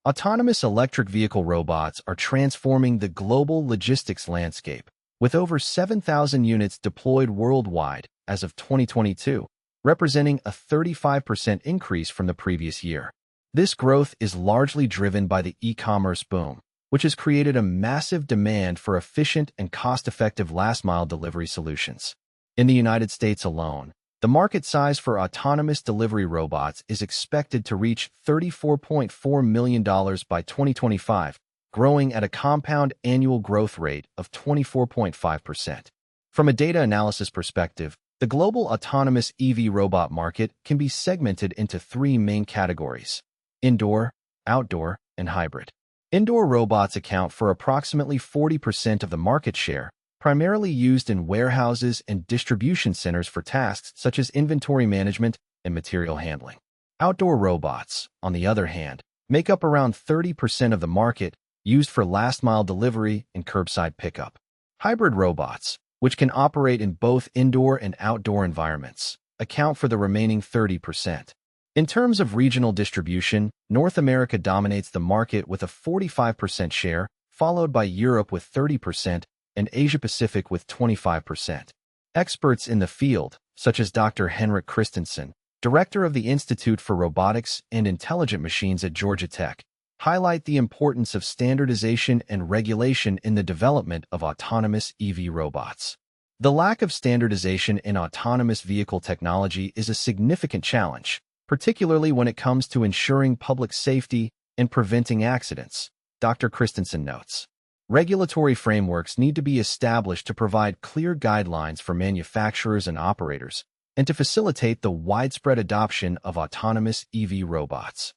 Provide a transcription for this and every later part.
Autonomous electric vehicle robots are transforming the global logistics landscape, with over 7,000 units deployed worldwide as of 2022, representing a 35% increase from the previous year. This growth is largely driven by the e-commerce boom, which has created a massive demand for efficient and cost-effective last-mile delivery solutions. In the United States alone, the market size for autonomous delivery robots is expected to reach $34.4 million by 2025, growing at a compound annual growth rate of 24.5%. From a data analysis perspective, the global autonomous EV robot market can be segmented into three main categories: indoor, outdoor, and hybrid. Indoor robots account for approximately 40% of the market share, primarily used in warehouses and distribution centers for tasks such as inventory management and material handling. Outdoor robots, on the other hand, make up around 30% of the market, used for last-mile delivery and curbside pickup. Hybrid robots, which can operate in both indoor and outdoor environments, account for the remaining 30%. In terms of regional distribution, North America dominates the market with a 45% share, followed by Europe with 30%, and Asia-Pacific with 25%. Experts in the field, such as Dr. Henrik Christensen, director of the Institute for Robotics and Intelligent Machines at Georgia Tech, highlight the importance of standardization and regulation in the development of autonomous EV robots. The lack of standardization in autonomous vehicle technology is a significant challenge, particularly when it comes to ensuring public safety and preventing accidents, Dr. Christensen notes. Regulatory frameworks need to be established to provide clear guidelines for manufacturers and operators, and to facilitate the widespread adoption of autonomous EV robots.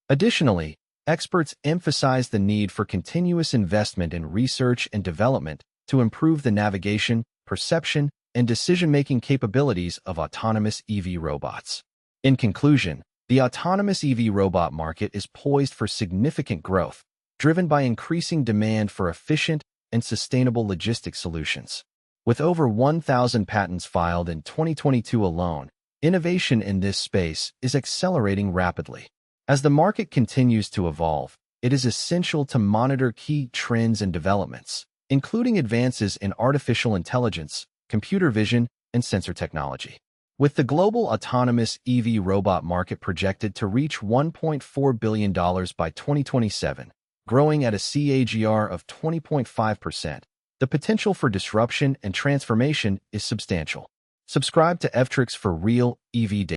Additionally, experts emphasize the need for continuous investment in research and development to improve the navigation, perception, and decision-making capabilities of autonomous EV robots. In conclusion, the autonomous EV robot market is poised for significant growth, driven by increasing demand for efficient and sustainable logistics solutions. With over 1,000 patents filed in 2022 alone, innovation in this space is accelerating rapidly. As the market continues to evolve, it is essential to monitor key trends and developments, including advances in artificial intelligence, computer vision, and sensor technology. With the global autonomous EV robot market projected to reach $1.4 billion by 2027, growing at a CAGR of 20.5%, the potential for disruption and transformation is substantial. Subscribe to Evtrix for real EV data.